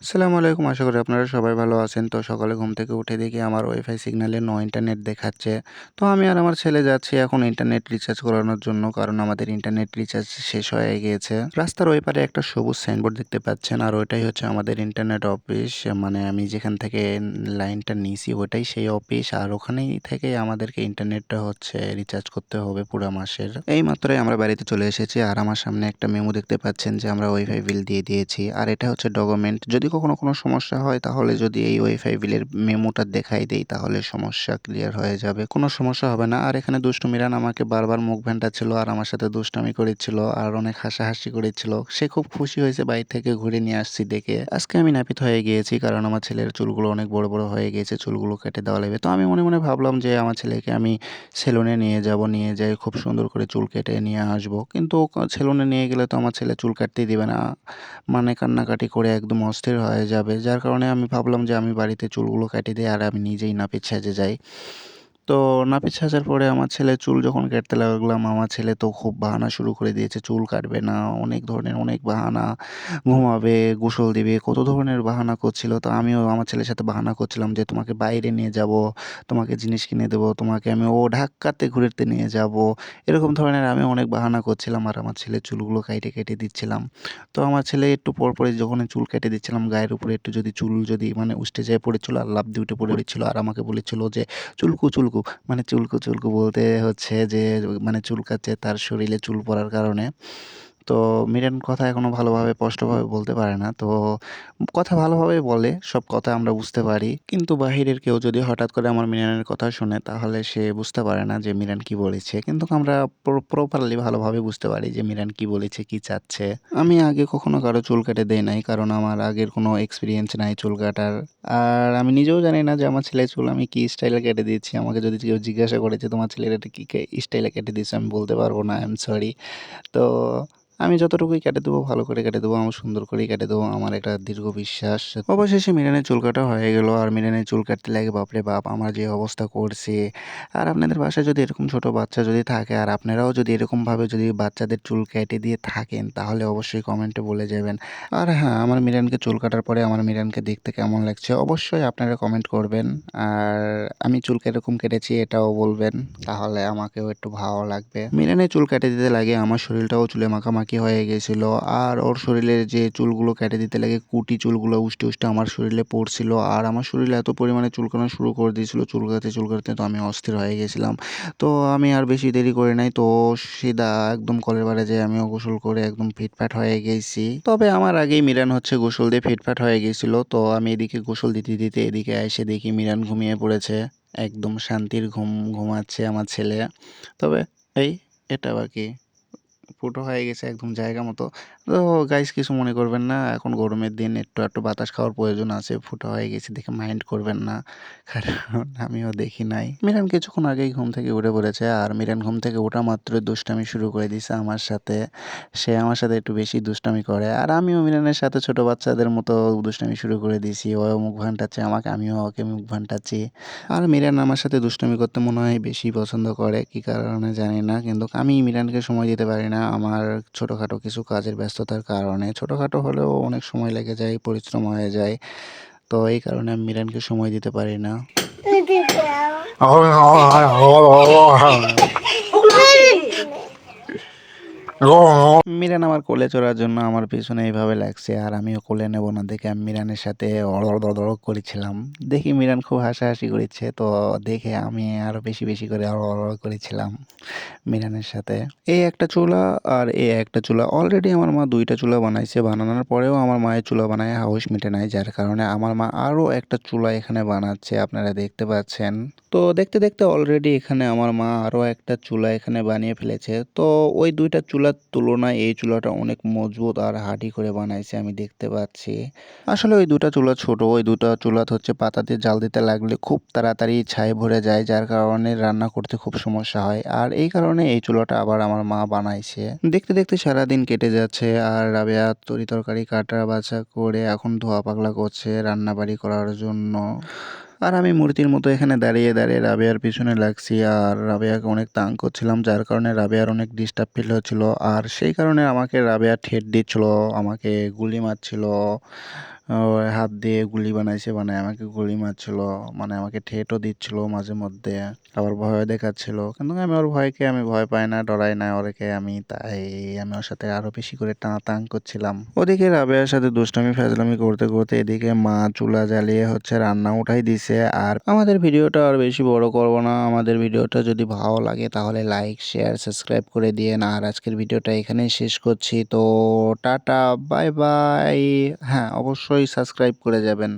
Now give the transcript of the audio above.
আসসালামু আলাইকুম। আশা করি আপনারা সবাই ভালো আছেন। তো সকালে ঘুম থেকে উঠে দেখি আমার ওয়াইফাই সিগন্যালে নো ইন্টারনেট দেখাচ্ছে। তো আমি আর আমার ছেলে যাচ্ছি এখন ইন্টারনেট রিচার্জ করানোর জন্য। কারণ আমাদের ইন্টারনেট রিচার্জ শেষ হয়ে গিয়েছে। রাস্তার ওই পারে একটা সবুজ সাইনবোর্ড দেখতে পাচ্ছেন। আর ওইটাই হচ্ছে আমাদের ইন্টারনেট অফিস। মানে আমি যেখান থেকে লাইনটা নিছি ওটাই সেই অফিস। আর ওখানেই থেকেই আমাদেরকে ইন্টারনেটটা হচ্ছে রিচার্জ করতে হবে পুরা মাসের। এইমাত্রই আমরা বাড়িতে চলে এসেছি। আর আমার সামনে একটা মেমো দেখতে পাচ্ছেন যে আমরা ওয়াইফাই বিল দিয়ে দিয়েছি। আর এটা হচ্ছে ডকুমেন্ট। যদি কখনো কোনো সমস্যা হয় তাহলে যদি এই ওয়াইফাই বিলের মেমোটা দেখাই দেই তাহলে সমস্যা ক্লিয়ার হয়ে যাবে। কোনো সমস্যা হবে না। আর এখানে দুষ্টু মিরান আমাকে বারবার মুখ ভ্যাংটাচ্ছিল আর আমার সাথে দুষ্টামি করেছিল আর অনেক হাসাহাসি করেছিল। সে খুব খুশি হয়েছে বাইরে থেকে ঘুরে নিয়ে আসছি দেখে। আজকে আমি নাপিত হয়ে গিয়েছি কারণ আমার ছেলের চুলগুলো অনেক বড়, বড় হয়ে গিয়েছে। চুলগুলো কেটে দেওয়া লাগবে। তো আমি মনে, মনে ভাবলাম যে আমার ছেলেকে আমি সেলুনে নিয়ে যাব। নিয়ে যেয়ে খুব সুন্দর করে চুল কেটে নিয়ে আসবো। কিন্তু সেলুনে নিয়ে গেলে তো আমার ছেলে চুল কাটতেই দিবে না। মানে কান্নাকাটি করে একদম অস্থির হয়ে যাবে। যার কারণে আমি ভাবলাম যে আমি বাড়িতে চুলগুলো কেটে দেই আর আমি নিজেই নাপিত সেজে যাই। তো নাপিত সাজার পরে আমার ছেলের চুল যখন কাটতে লাগলাম, আমার ছেলে তো খুব বাহানা শুরু করে দিয়েছে। চুল কাটবে না, অনেক ধরনের অনেক বাহানা। ঘুমাবে, গোসল দিবে, কত ধরনের বাহানা করছিল। তো আমিও আমার ছেলের সাথে বাহানা করছিলাম যে, "তোমাকে বাইরে নিয়ে যাবো, তোমাকে জিনিস কিনে দেবো, তোমাকে আমি ঢাক্কাতে ঘুরতে নিয়ে যাবো।" এরকম ধরনের আমি অনেক বাহানা করছিলাম আর আমার ছেলের চুলগুলো কেটে দিচ্ছিলাম। তো আমার ছেলে একটু পরপরই যখন চুল কেটে দিচ্ছিলাম, গায়ের উপরে একটু যদি চুল যদি মানে উঠে যেয়ে পড়েছিল আর লাফ দিয়ে উঠে পড়েছিল আর আমাকে বলেছিল যে, "চুলকু, চুলকু।" মানে চুলকু, চুলকু বলতে হচ্ছে যে মানে চুলকাচ্ছে তার শরীরে চুল পড়ার কারণে। তো মিরান কথা এখনো ভালোভাবে স্পষ্টভাবে বলতে পারে না। তো কথা ভালোভাবেই বলে, সব কথা আমরা বুঝতে পারি। কিন্তু বাহিরের কেউ যদি হঠাৎ করে আমার মিরানের কথা শোনে তাহলে সে বুঝতে পারে না যে মিরান কি বলেছে। কিন্তু আমরা প্রপারলি ভালোভাবে বুঝতে পারি যে মিরান কি বলেছে, কি চাচ্ছে। আমি আগে কখনো কারো চুল কেটে দেই নাই। কারণ আমার আগের কোনো এক্সপেরিয়েন্স নাই চুল কাটার। আর আমি নিজেও জানি না যে আমার ছেলের চুল আমি কি স্টাইলে কেটে দিয়েছি। আমাকে যদি কেউ জিজ্ঞাসা করে যে, "তোমার ছেলের এটা কি স্টাইলে কেটে দিয়েছো?" আমি বলতে পারব না। I am sorry. তো আমি যতটুকুই কেটে দেবো ভালো করে কেটে দেবো। আমার সুন্দর করেই কেটে দেবো। আমার একটা দীর্ঘ বিশ্বাস। অবশেষে মিরানের চুল কাটা হয়ে গেল। আর মিরানের চুল কাটতে লাগে বাপরে বাপ! আমার যে অবস্থা করছে। আর আপনাদের বাসায় যদি এরকম ছোট বাচ্চা যদি থাকে আর আপনারাও যদি এরকমভাবে যদি বাচ্চাদের চুল কেটে দিয়ে থাকেন তাহলে অবশ্যই কমেন্টে বলে যাবেন। আর হ্যাঁ, আমার মিরানকে চুল কাটার পরে আমার মিরানকে দেখতে কেমন লাগছে অবশ্যই আপনারা কমেন্ট করবেন। আর আমি চুল কিরকম কেটেছি এটাও বলবেন। তাহলে আমাকেও একটু ভালো লাগবে। মিরানের চুল কেটে দিতে লাগে আমার শরীরটাও চুলে মাখামাখি হয়ে গেছিল। আর ওর শরীরের যে চুলগুলো কেটে দিতে লাগে কুটি চুলগুলো উষ্টে, উষ্টে আমার শরীরে পড়ছিল। আর আমার শরীরে এত পরিমাণে চুলকানো শুরু করে দিয়েছিল চুলকাতে, চুলকাতে তো আমি অস্থির হয়ে গেছিলাম। তো আমি আর বেশি দেরি করি নাই। তো সিধা একদম কলের পাড়ে যেয়ে আমিও গোসল করে একদম ফিটফাট হয়ে গেছি। তবে আমার আগেই মিরান হচ্ছে গোসল দিয়ে ফিটফাট হয়ে গেছিল। তো আমি এদিকে গোসল দিতে, দিতে এদিকে এসে দেখি মিরান ঘুমিয়ে পড়েছে। একদম শান্তির ঘুম ঘুমাচ্ছে আমার ছেলে। তবে এই এটা আবার কি? ফুটো হয়ে গেছে একদম জায়গা মতো। তো গাইস কিছু মনে করবেন না। এখন গরমের দিন একটু বাতাস খাওয়ার প্রয়োজন আছে। ফুটো হয়ে গেছে দেখে মাইন্ড করবেন না। কারণ আমিও দেখি নাই। মিরান কিছুক্ষণ আগেই ঘুম থেকে উঠে পড়েছে। আর মিরান ঘুম থেকে ওঠা মাত্রই দুষ্টামি শুরু করে দিছে আমার সাথে। সে আমার সাথে একটু বেশি দুষ্টামি করে। আর আমিও মিরানের সাথে ছোট বাচ্চাদের মতো দুষ্টামি শুরু করে দিছি। ও মুখ ভান্টাচ্ছে আমাকে, আমিও ওকে মুখ ভান্টাচ্ছি। আর মিরান আমার সাথে দুষ্টামি করতে মনে হয় বেশি পছন্দ করে। কী কারণে জানি না। কিন্তু আমি মিরানকে সময় দিতে পারি না। আমার ছোটখাটো কিছু কাজের ব্যস্ততার কারণে। ছোটখাটো হলেও অনেক সময় লেগে যায়, পরিশ্রম হয়ে যায়। তো এই কারণে আমি মিরানকে সময় দিতে পারি না। মিরান আমার কোলে চড়ার জন্য আমার পিছনে এইভাবে লাগছে আর আমিও কোলে নেব না দেখে আমি মিরানের সাথে অড় করেছিলাম। দেখি মিরান খুব হাসাহাসি করেছে তো দেখে আমি আরো বেশি বেশি করে অড় করেছিলাম মিরানের সাথে। এই একটা চুলা আর এই একটা চুলা অলরেডি আমার মা ২ টা চুলা বানাইছে। বানানোর পরেও আমার মায়ের চুলা বানায় হাউস মিটে নাই। যার কারণে আমার মা আরো একটা চুলা এখানে বানাচ্ছে আপনারা দেখতে পাচ্ছেন। তো দেখতে, দেখতে অলরেডি এখানে আমার মা আরো একটা চুলা এখানে বানিয়ে ফেলেছে। তো ওই ২ টা চুলার তুলনায় এই চুলাটা অনেক মজবুত আর হার্ডি করে বানাইছে আমি দেখতে পাচ্ছি। আসলে ওই ২ টা চুলা ছোট। ওই ২ টা চুলাত হচ্ছে পাতা দিয়ে জাল দিতে লাগলে খুব তাড়াতাড়ি ছাই ভরে যায়। যার কারণে রান্না করতে খুব সমস্যা হয়। আর এই কারণে এই চুলাটা আবার আমার মা বানাইছে। দেখতে, দেখতে সারাদিন কেটে যাচ্ছে আর রাবেয়া তরি-তরকারি কাটা বাছা করে এখন ধোয়া পাকলা করছে রান্নাবাড়ি করার জন্য। আর আমি মূর্তির মতো এখানে দাঁড়িয়ে, দাঁড়িয়ে রাবেয়ার পিছনে লাগছি আর রাবেয়াকে অনেক তাং করছিলাম। যার কারণে রাবেয়ার অনেক ডিস্টার্ব ফিল হচ্ছিল। আর সেই কারণে আমাকে রাবেয়া ঠেট দিচ্ছিল, আমাকে গুলি মারছিল। ওই হাত দিয়ে গুলি বানাইছে, বানায় আমাকে গুলি মারছিল, মানে আমাকে ঠেটও দিচ্ছিল মাঝে মধ্যে, আবার ভয়ও দেখাচ্ছিল। কিন্তু আমি ওর ভয়কে আমি ভয় পাই না, ডরাই না ওরকে আমি, তাই আমি ওর সাথে আরো বেশি করে টানাটান করছিলাম। ওদিকে রাবেয়ার সাথে দুষ্টামি ফাজলামি করতে করতে এদিকে মা চুলা জ্বালিয়ে হচ্ছে রান্না উঠাই দিছে। আর আমাদের ভিডিওটা আর বেশি বড় করব না, আমাদের ভিডিওটা যদি ভালো লাগে তাহলে লাইক শেয়ার সাবস্ক্রাইব করে দিয়েন। আর আজকের ভিডিওটা এখানেই শেষ করছি, তো টাটা বাই বাই। হ্যাঁ, অবশ্যই সাবস্ক্রাইব করে যাবেন।